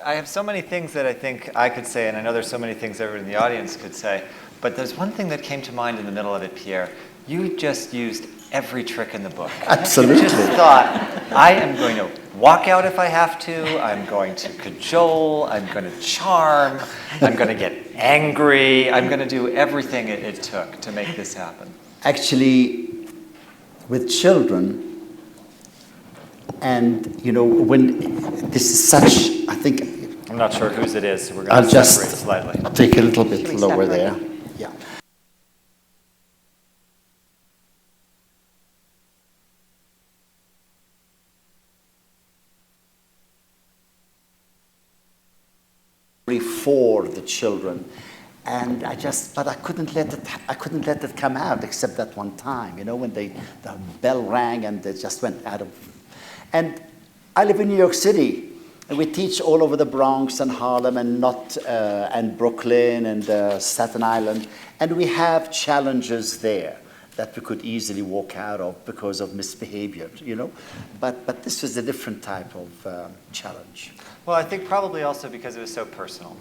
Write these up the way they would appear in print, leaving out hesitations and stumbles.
I have so many things that I think I could say, and I know there's so many things everyone in the audience could say, but there's one thing that came to mind in the middle of it, Pierre. You just used every trick in the book. Absolutely. You just thought, I am going to walk out if I have to, I'm going to cajole, I'm going to charm, I'm going to get angry, I'm going to do everything it took to make this happen. Actually, with children, and you know, when this is such, I think, I'm not sure whose it is, so we're going to separate slightly. I'll take a little bit lower there. Yeah. For the children, and but I couldn't let it come out except that one time, you know, when the bell rang and they just went out of. And I live in New York City, and we teach all over the Bronx and Harlem and and Brooklyn and Staten Island, and we have challenges there that we could easily walk out of because of misbehavior, you know. But this was a different type of challenge. Well, I think probably also because it was so personal.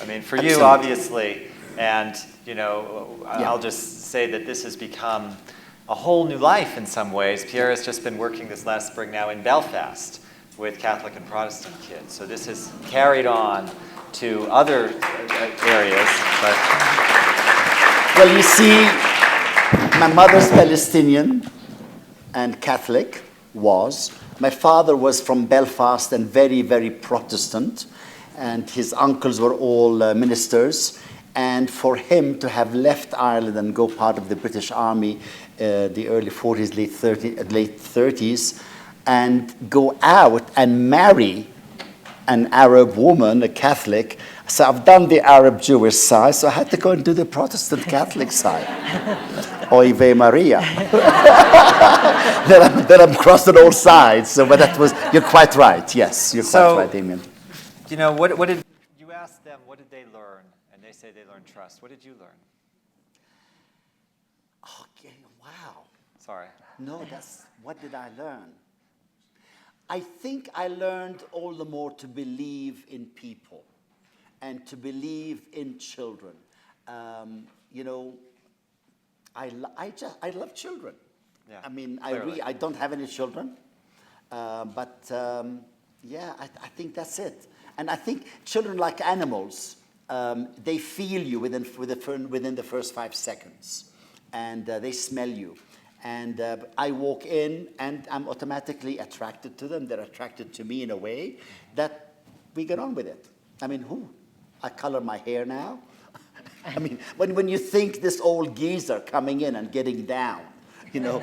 I mean, for Absolutely. you, obviously, and, you know, Yeah. I'll just say that this has become a whole new life in some ways. Pierre has just been working this last spring now in Belfast with Catholic and Protestant kids. So this has carried on to other areas. But Well, you see, my mother's Palestinian and Catholic was. My father was from Belfast and very, very Protestant. And his uncles were all ministers. And for him to have left Ireland and go part of the British Army, the early 40s, late 30s, and go out and marry an Arab woman, a Catholic. So I've done the Arab-Jewish side, so I had to go and do the Protestant-Catholic side. Oy vey Maria. Then I'm crossed on all sides. So, but that was, you're quite right. Yes, you're quite right, Damien. You know, what did you ask them? What did they learn? And they say they learned trust. What did you learn? Okay, wow. Sorry. No, what did I learn? I think I learned all the more to believe in people and to believe in children. You know, I love children. Yeah, I mean, clearly. I don't have any children, but yeah, I think that's it. And I think children, like animals, they feel you within the first 5 seconds, and they smell you. And I walk in, and I'm automatically attracted to them. They're attracted to me in a way that we get on with it. I mean, I color my hair now. I mean, when you think this old geezer coming in and getting down, you know,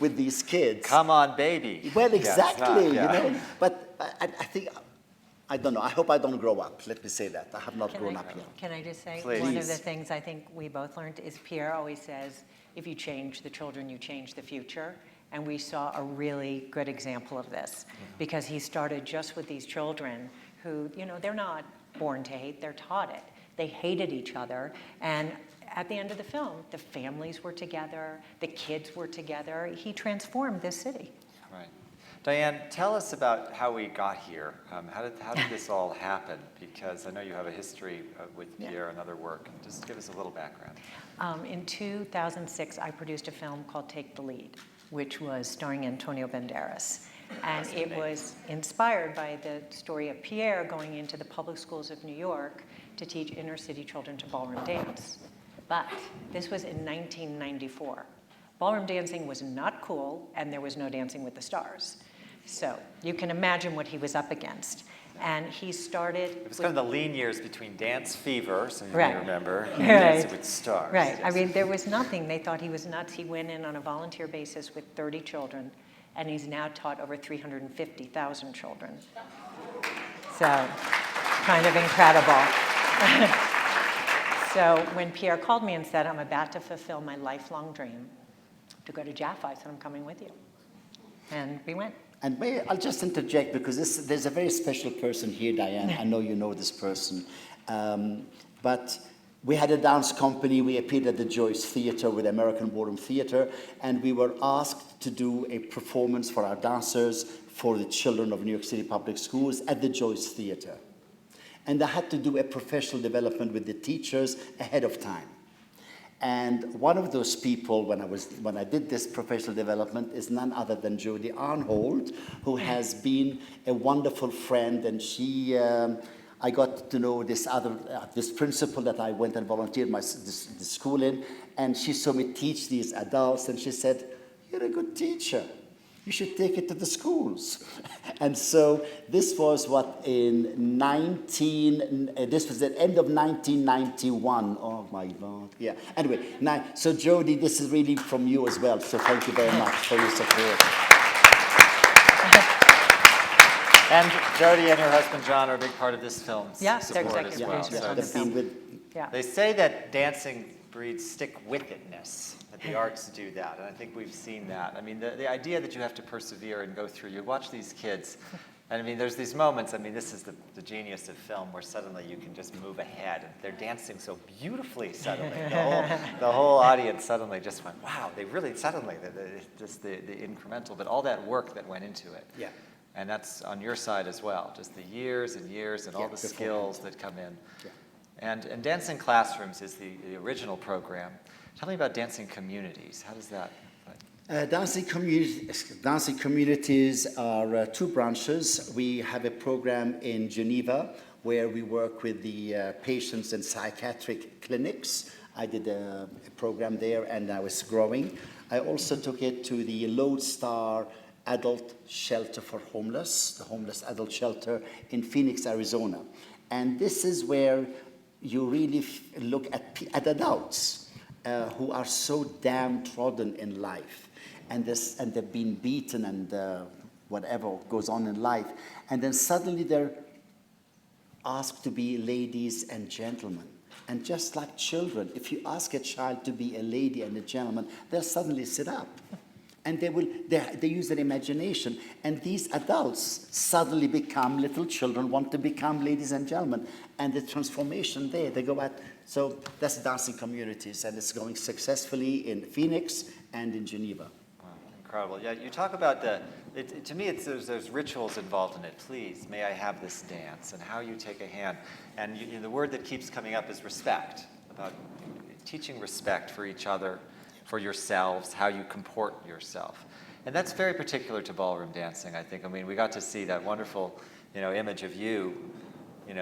with these kids. Come on, baby. Well, exactly, Yeah, you know. But I think, I don't know. I hope I don't grow up. Let me say that. I have not grown up yet. Can I just say, Please. one of the things I think we both learned is Pierre always says, if you change the children, you change the future. And we saw a really good example of this because he started just with these children who, you know, they're not born to hate, they're taught it. They hated each other. And at the end of the film, the families were together, the kids were together. He transformed this city. Right. Diane, tell us about how we got here. How did this all happen? Because I know you have a history with Pierre and other work. Just give us a little background. In 2006, I produced a film called Take the Lead, which was starring Antonio Banderas. And it was inspired by the story of Pierre going into the public schools of New York to teach inner city children to ballroom dance. But this was in 1994. Ballroom dancing was not cool, and there was no Dancing with the Stars. So you can imagine what he was up against. And he started... It was kind of the lean years between Dance Fever, so you Right. may remember, and Right. Dancing with the Stars. Right. I mean, there was nothing. They thought he was nuts. He went in on a volunteer basis with 30 children, and he's now taught over 350,000 children. So, kind of incredible. So when Pierre called me and said, I'm about to fulfill my lifelong dream to go to Jaffa, I said, I'm coming with you. And we went. And I'll just interject because there's a very special person here, Diane. I know you know this person. But we had a dance company. We appeared at the Joyce Theatre with American Ballroom Theatre, and we were asked to do a performance for our dancers for the children of New York City Public Schools at the Joyce Theatre. And I had to do a professional development with the teachers ahead of time. And one of those people, when I did this professional development, is none other than Jody Arnhold, who has been a wonderful friend. And I got to know this principal that I went and volunteered the school in, and she saw me teach these adults, and she said, "You're a good teacher. You should take it to the schools." And so this was this was the end of 1991. Oh my God, yeah. Anyway, so Jody, this is really from you as well. So thank you very much for your support. And Jody and her husband John are a big part of this film's Yeah, they're support as executive well. producers So on the it's- film. Yeah. They say that dancing breeds stick-with-itness, that the arts do that, and I think we've seen that. I mean, the idea that you have to persevere and go through, you watch these kids, and I mean, there's these moments, I mean, this is the genius of film, where suddenly you can just move ahead, and they're dancing so beautifully suddenly. The whole audience suddenly just went, wow, they really suddenly, just the incremental, but all that work that went into it. Yeah. And that's on your side as well, just the years and years and all the skills that come in. Yeah. And Dancing Classrooms is the original program. Tell me about Dancing Communities. How does that play? Dancing communities are two branches. We have a program in Geneva where we work with the patients in psychiatric clinics. I did a program there, and I was growing. I also took it to the Lodestar Adult Shelter for Homeless, the homeless adult shelter in Phoenix, Arizona. And this is where you really look at adults who are so downtrodden in life, and they've been beaten and whatever goes on in life, and then suddenly they're asked to be ladies and gentlemen. And just like children, if you ask a child to be a lady and a gentleman, they'll suddenly sit up. And they use their imagination. And these adults suddenly become little children, want to become ladies and gentlemen. And the transformation there, they go out. So that's Dancing Communities, and it's going successfully in Phoenix and in Geneva. Wow, incredible. Yeah, you talk about to me, there's rituals involved in it. Please, may I have this dance, and how you take a hand. And the word that keeps coming up is respect, about teaching respect for each other, for yourselves, how you comport yourself. And that's very particular to ballroom dancing, I think. I mean, we got to see that wonderful, image of you,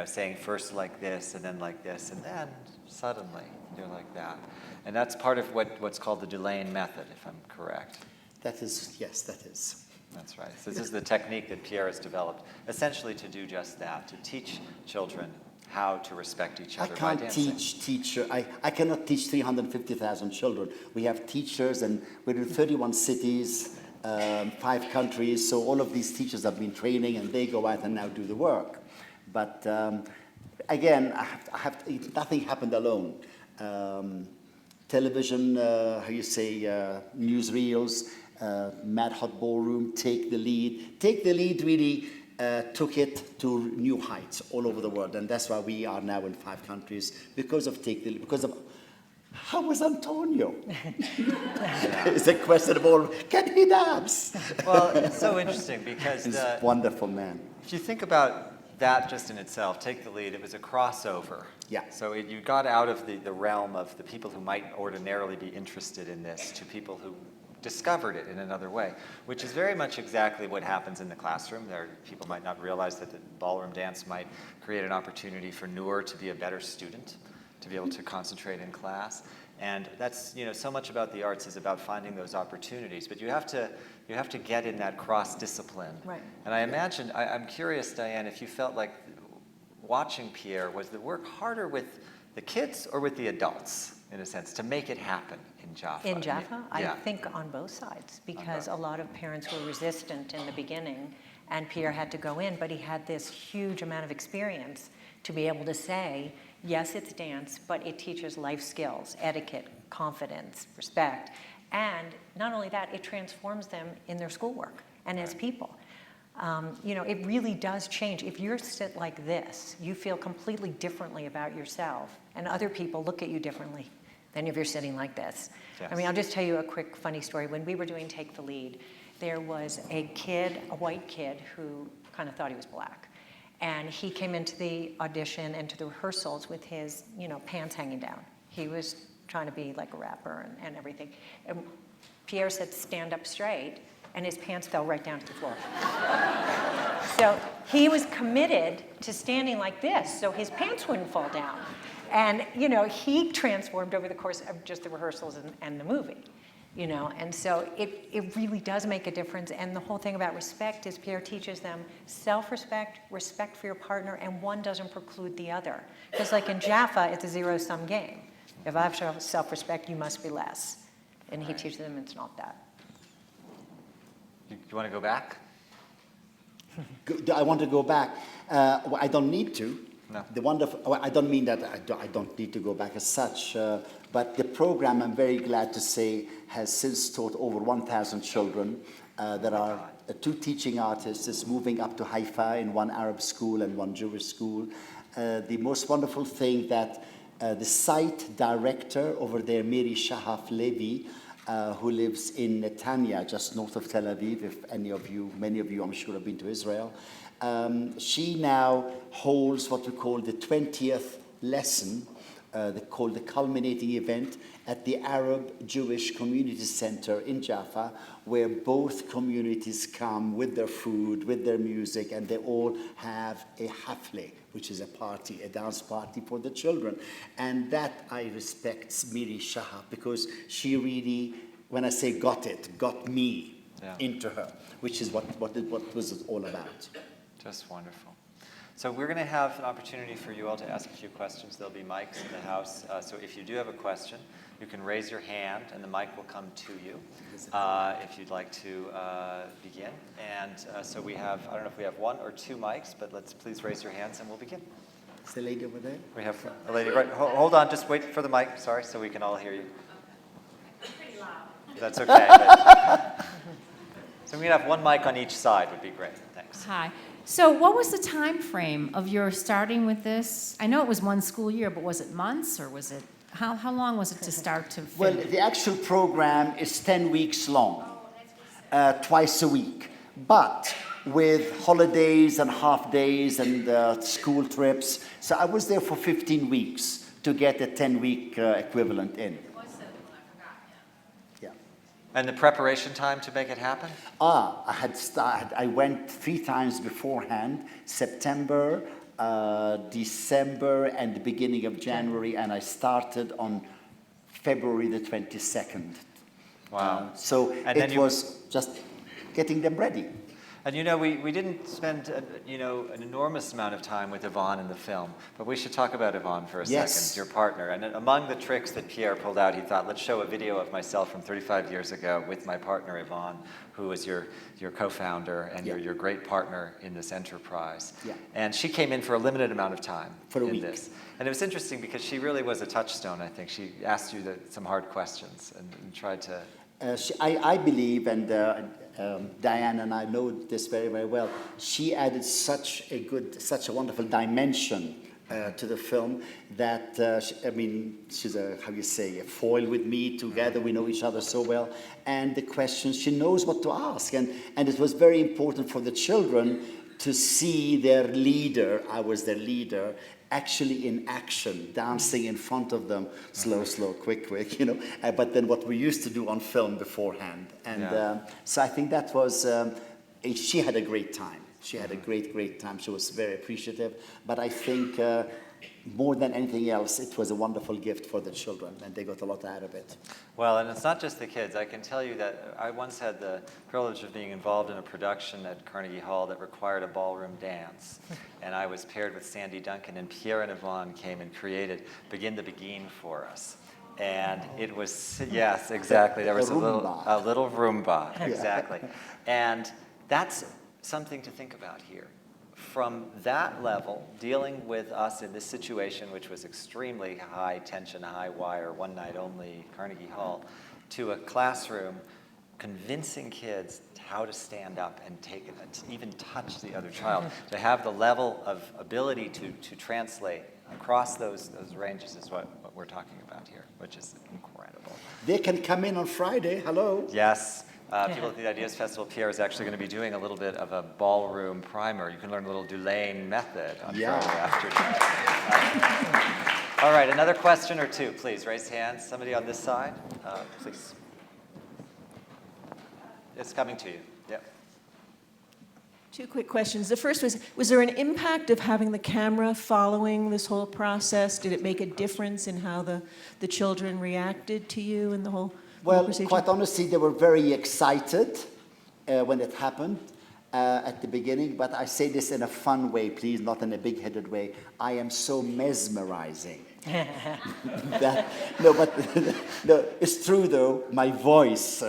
saying first like this, and then suddenly you're like that. And that's part of what's called the Dulaine method, if I'm correct. Yes, that is. That's right. So this is the technique that Pierre has developed, essentially to do just that, to teach children how to respect each other by dancing. I cannot teach 350,000 children. We have teachers, and we're in 31 cities, 5 countries, so all of these teachers have been training, and they go out and now do the work. But again, nothing happened alone. Television, newsreels, Mad Hot Ballroom, Take the Lead. Take the Lead really took it to new heights all over the world, and that's why we are now in 5 countries because of Take the Lead. Because of how was Antonio? It's a question of all. Can he dance? Well, it's so interesting because he's a wonderful man. If you think about that just in itself, Take the Lead, it was a crossover. Yeah. So you got out of the realm of the people who might ordinarily be interested in this to people who discovered it in another way, which is very much exactly what happens in the classroom. People might not realize that the ballroom dance might create an opportunity for Noor to be a better student, to be able to concentrate in class. And that's, so much about the arts is about finding those opportunities, but you have to get in that cross-discipline. Right. And I imagine, I'm curious, Diane, if you felt like watching Pierre, was the work harder with the kids or with the adults, in a sense, to make it happen in Jaffa? In Jaffa, Yeah. I think on both sides, because a lot of parents were resistant in the beginning, and Pierre had to go in, but he had this huge amount of experience to be able to say, yes, it's dance, but it teaches life skills, etiquette, confidence, respect, and not only that, it transforms them in their schoolwork and as people. It really does change. If you sit like this, you feel completely differently about yourself, and other people look at you differently than if you're sitting like this. Yes. I mean, I'll just tell you a quick funny story. When we were doing Take the Lead, there was a white kid, who kind of thought he was black. And he came into the audition and to the rehearsals with his, pants hanging down. He was trying to be like a rapper and everything. And Pierre said, stand up straight, and his pants fell right down to the floor. So he was committed to standing like this so his pants wouldn't fall down. And, he transformed over the course of just the rehearsals and the movie. And so it really does make a difference. And the whole thing about respect is Pierre teaches them self-respect, respect for your partner, and one doesn't preclude the other. Because like in Jaffa, it's a zero-sum game. If I have self-respect, you must be less. And he teaches them it's not that. You want to go back? I want to go back. Well, I don't need to. No. I don't mean that I don't need to go back as such, but the program, I'm very glad to say, has since taught over 1,000 children. There are 2 teaching artists moving up to Haifa in one Arab school and one Jewish school. The most wonderful thing that the site director over there, Miri Shahaf Levi, who lives in Netanya, just north of Tel Aviv, if many of you, I'm sure, have been to Israel. She now holds what we call the 20th lesson, called the Culminating event at the Arab Jewish Community Center in Jaffa, where both communities come with their food, with their music, and they all have a hafle, which is a party, a dance party for the children. And that I respect Miri Shahab, because she really, when I say got me into her, which is what was it all about. Just wonderful. So we're going to have an opportunity for you all to ask a few questions. There'll be mics in the house. So if you do have a question, you can raise your hand and the mic will come to you if you'd like to begin. And so we have, I don't know if we have 1 or 2 mics, but please raise your hands and we'll begin. Is the lady over there? We have a lady right. Hold on, just wait for the mic, sorry, so we can all hear you. Pretty loud. That's okay. But, so we can have 1 mic on each side would be great. Thanks. Hi. So what was the time frame of your starting with this? I know it was 1 school year, but was it months or was it, how long was it to start to finish? Well, the actual program is 10 weeks long, twice a week. But with holidays and half days and school trips, so I was there for 15 weeks to get a 10-week equivalent in. And the preparation time to make it happen? I went 3 times beforehand, September, December, and the beginning of January, and I started on February the 22nd. Wow. So and it was just getting them ready. And we didn't spend an enormous amount of time with Yvonne in the film, but we should talk about Yvonne for a second, your partner. And among the tricks that Pierre pulled out, he thought, let's show a video of myself from 35 years ago with my partner Yvonne, who is your co-founder and your great partner in this enterprise. Yeah. And she came in for a limited amount of time for a week. This. And it was interesting because she really was a touchstone, I think. She asked you some hard questions and tried to... I believe, and Diane and I know this very, very well, she added such a wonderful dimension to the film that, she's a foil with me. Together we know each other so well. And the questions, she knows what to ask. And it was very important for the children to see their leader, I was their leader, actually in action, dancing in front of them, slow, quick, but then what we used to do on film beforehand. And so I think that was, she had a great time. She had a great time. She was very appreciative. But I think more than anything else, it was a wonderful gift for the children, and they got a lot out of it. Well, and it's not just the kids. I can tell you that I once had the privilege of being involved in a production at Carnegie Hall that required a ballroom dance. And I was paired with Sandy Duncan, and Pierre and Yvonne came and created Begin the Begin for us. And it was, yes, exactly. There was a little Roomba, exactly. And that's something to think about here. From that level, dealing with us in this situation, which was extremely high tension, high wire, one night only, Carnegie Hall, to a classroom, convincing kids how to stand up and take it, to even touch the other child, to have the level of ability to translate across those ranges is what we're talking about here, which is incredible. They can come in on Friday, hello. Yes. People at the Ideas Festival, Pierre is actually going to be doing a little bit of a ballroom primer. You can learn a little Dulaine method on Friday afternoon. All right, another question or two, please. Raise hands. Somebody on this side, please. It's coming to you. Yep. Two quick questions. The first was there an impact of having the camera following this whole process? Did it make a difference in how the children reacted to you and the whole procedure? Quite honestly, they were very excited when it happened at the beginning, but I say this in a fun way, please, not in a big-headed way. I am so mesmerizing. No, it's true though, my voice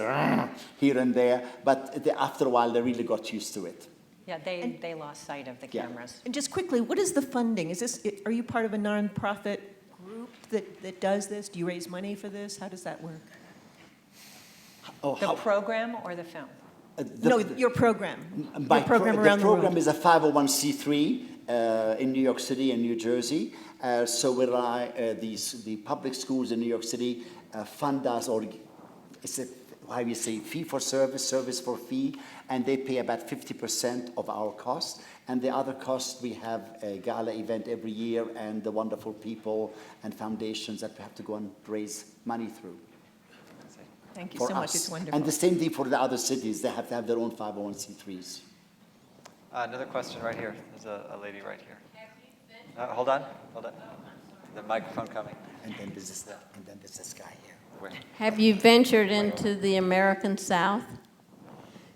here and there, but after a while they really got used to it. Yeah, they lost sight of the cameras. And just quickly, what is the funding? Are you part of a nonprofit group that does this? Do you raise money for this? How does that work? The program or the film? Your program. Your program around the program is a 501c3 in New York City and New Jersey. So the public schools in New York City fund us, or it's a, how you say, fee for service, service for fee, and they pay about 50% of our cost. And the other cost, we have a gala event every year and the wonderful people and foundations that we have to go and raise money through. Thank you so much. Us. It's wonderful. And the same thing for the other cities. They have to have their own 501c3s. Another question right here. There's a lady right here. Hold on. The microphone coming. And then there's this guy here. Where? Have you ventured into the American South?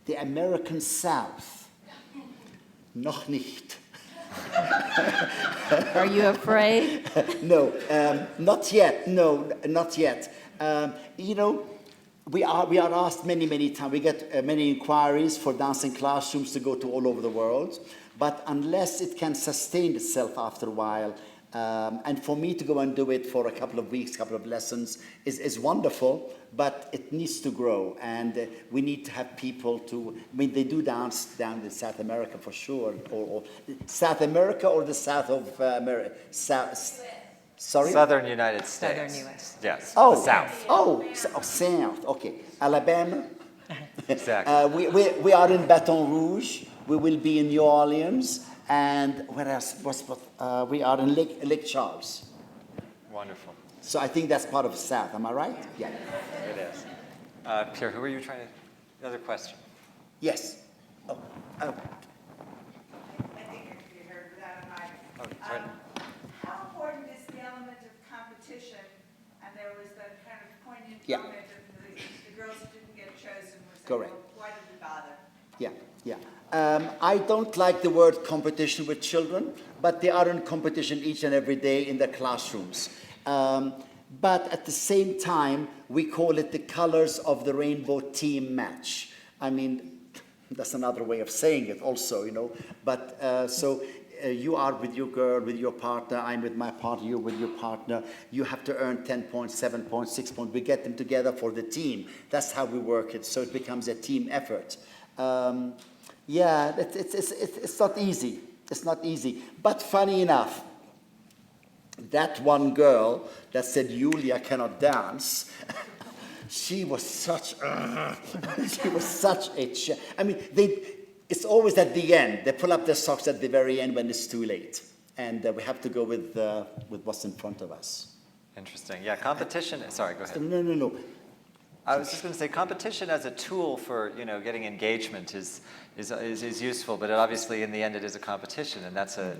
The American South. Noch nicht. Are you afraid? No, not yet. No, not yet. You know, we are asked many times. We get many inquiries for dancing classrooms to go to all over the world. But unless it can sustain itself after a while, and for me to go and do it for a couple of weeks, couple of lessons, is wonderful, but it needs to grow. And we need to have people to, I mean, they do dance down in South America for sure, or South America or the south of America. Sorry? Southern United States. Southern U.S. Yes. Oh, the South. South. Okay, Alabama. Exactly. We are in Baton Rouge. We will be in New Orleans, and where else? We are in Lake Charles. Wonderful. So I think that's part of the South. Am I right? Yeah. It is. Pierre, who are you trying to? Another question. Yes. Oh. I think it could be heard without a mic. Oh, it's right. How important is the element of competition? And there was that kind of poignant Yeah. comment of the girls who didn't get chosen were saying, Correct. well, why did we bother? Yeah. I don't like the word competition with children, but they are in competition each and every day in the classrooms. But at the same time, we call it the colors of the rainbow team match. I mean, that's another way of saying it also, you know. But you are with your girl, with your partner, I'm with my partner, you're with your partner. You have to earn 10 points, 7 points, 6 points. We get them together for the team. That's how we work it, so it becomes a team effort. It's not easy. It's not easy. But funny enough, that one girl that said Julia cannot dance, she was such a I mean, it's always at the end. They pull up their socks at the very end when it's too late. And we have to go with what's in front of us. Interesting. Yeah, competition. Sorry, go ahead. No. I was just going to say, competition as a tool for getting engagement is useful, but obviously in the end it is a competition, and there's a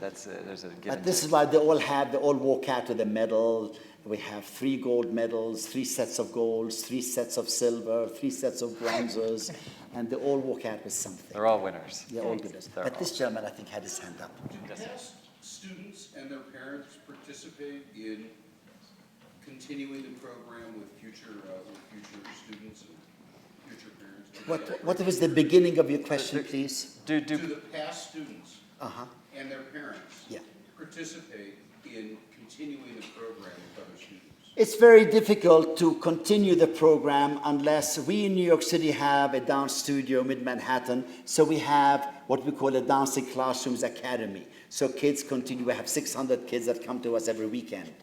give. But this is why they all walk out with a medal. We have 3 gold medals, 3 sets of golds, 3 sets of silver, 3 sets of bronzes, and they all walk out with something. They're all winners. They're all winners. But this gentleman, I think, had his hand up. Do students and their parents participate in continuing the program with future students and future parents? What was the beginning of your question, please? Do the past students and their parents participate in continuing the program with other students? It's very difficult to continue the program unless we in New York City have a dance studio mid-Manhattan, so we have what we call a Dancing Classrooms Academy. So kids continue, we have 600 kids that come to us every weekend.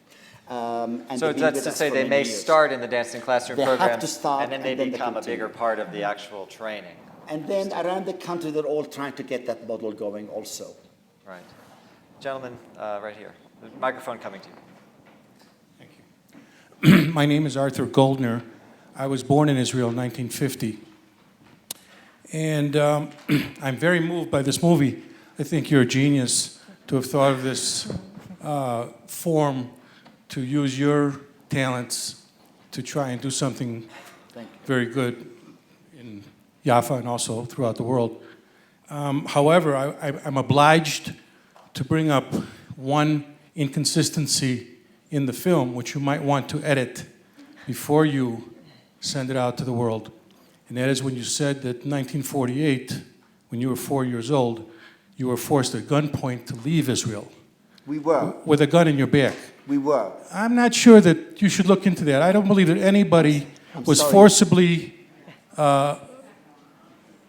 And So they've been that's with to us say for they many may years. start in the dancing classroom They have program, to start, and then they and then they become a continue. bigger part of the actual training. And then around the country, they're all trying to get that model going also. Right. Gentleman, right here. The microphone coming to you. Thank you. My name is Arthur Goldner. I was born in Israel in 1950. And I'm very moved by this movie. I think you're a genius to have thought of this form to use your talents to try and do something very good in Jaffa and also throughout the world. However, I'm obliged to bring up one inconsistency in the film, which you might want to edit before you send it out to the world. And that is when you said that in 1948, when you were 4 years old, you were forced at gunpoint to leave Israel. We were. With a gun in your back. We were. I'm not sure that you should look into that. I don't believe that anybody was forcibly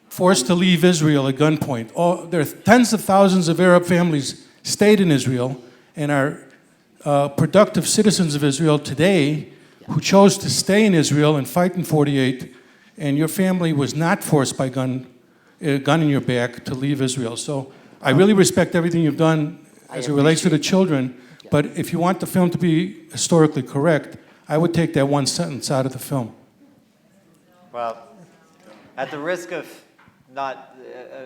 forced to leave Israel at gunpoint. There are tens of thousands of Arab families stayed in Israel and are productive citizens of Israel today who chose to stay in Israel and fight in 48, and your family was not forced by gun in your back to leave Israel. So I really respect everything you've done as it relates to the children, but if you want the film to be historically correct, I would take that one sentence out of the film. Well, at the risk of not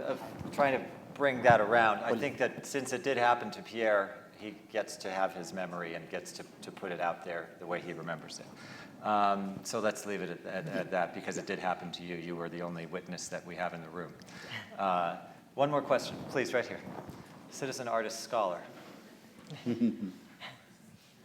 of trying to bring that around, I think that since it did happen to Pierre, he gets to have his memory and gets to put it out there the way he remembers it. So let's leave it at that, because it did happen to you. You were the only witness that we have in the room. One more question, please, right here. Citizen artist scholar.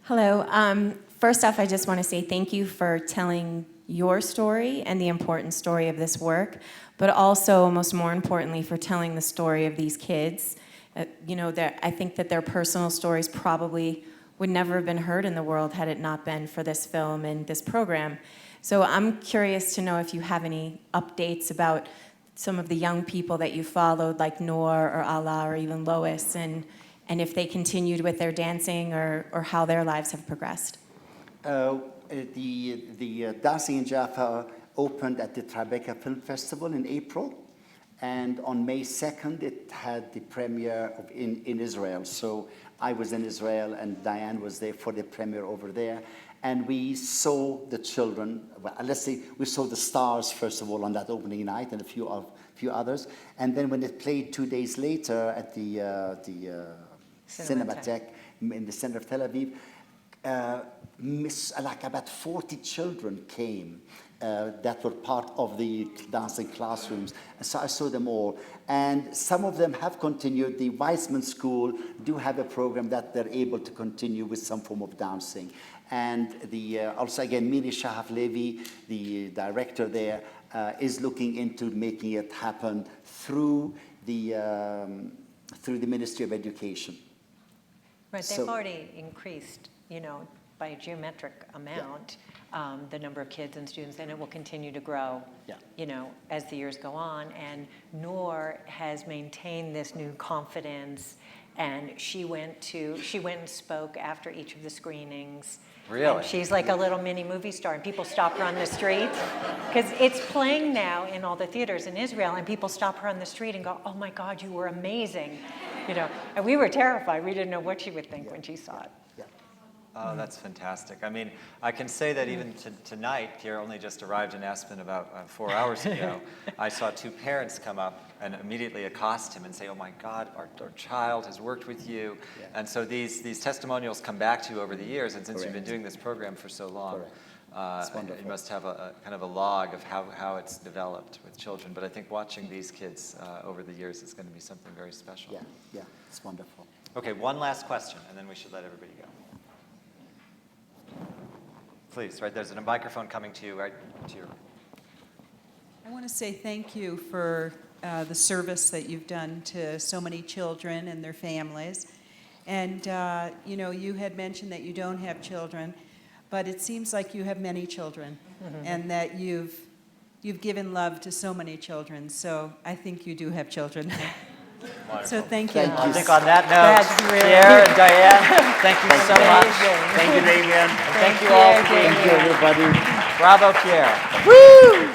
Hello. First off, I just want to say thank you for telling your story and the important story of this work, but also, more importantly, for telling the story of these kids. I think that their personal stories probably would never have been heard in the world had it not been for this film and this program. So I'm curious to know if you have any updates about some of the young people that you followed, like Noor or Ala or even Lois, and if they continued with their dancing or how their lives have progressed. The Dancing in Jaffa opened at the Tribeca Film Festival in April, and on May 2nd it had the premiere in Israel. So I was in Israel and Diane was there for the premiere over there, and we saw the children, let's say we saw the stars first of all on that opening night and a few others, and then when it played 2 days later at the Cinematheque in the center of Tel Aviv, like about 40 children came that were part of the dancing classrooms. So I saw them all. And some of them have continued. The Weizmann School do have a program that they're able to continue with some form of dancing. And also, again, Miri Shahaf-Levi, the director there, is looking into making it happen through the Ministry of Education. Right, they've already increased, by a geometric amount, the number of kids and students, and it will continue to grow, as the years go on. And Noor has maintained this new confidence, and she went and spoke after each of the screenings. Really? And she's like a little mini movie star, and people stop her on the street because it's playing now in all the theaters in Israel, and people stop her on the street and go, "Oh my God, you were amazing," And we were terrified. We didn't know what she would think when she saw it. Oh, that's fantastic. I mean, I can say that even tonight, Pierre only just arrived in Aspen about 4 hours ago. I saw two parents come up and immediately accost him and say, "Oh my God, our child has worked with you." Yeah. And so these testimonials come back to you over the years, and since you've been doing this program for so long, you must have a kind of a log of how it's developed with children. But I think watching these kids over the years is going to be something very special. Yeah, it's wonderful. Okay, one last question, and then we should let everybody go. Please, right, there's a microphone coming to you, right to your... I want to say thank you for the service that you've done to so many children and their families. And, you had mentioned that you don't have children, but it seems like you have many children, and that you've given love to so many children. So I think you do have children. So thank you. Thank I you. think on that note, That's really- Pierre and Diane, thank you so much. Amazing. Thank you, Damien. And thank you all for being Thank you, here. everybody. Bravo, Pierre.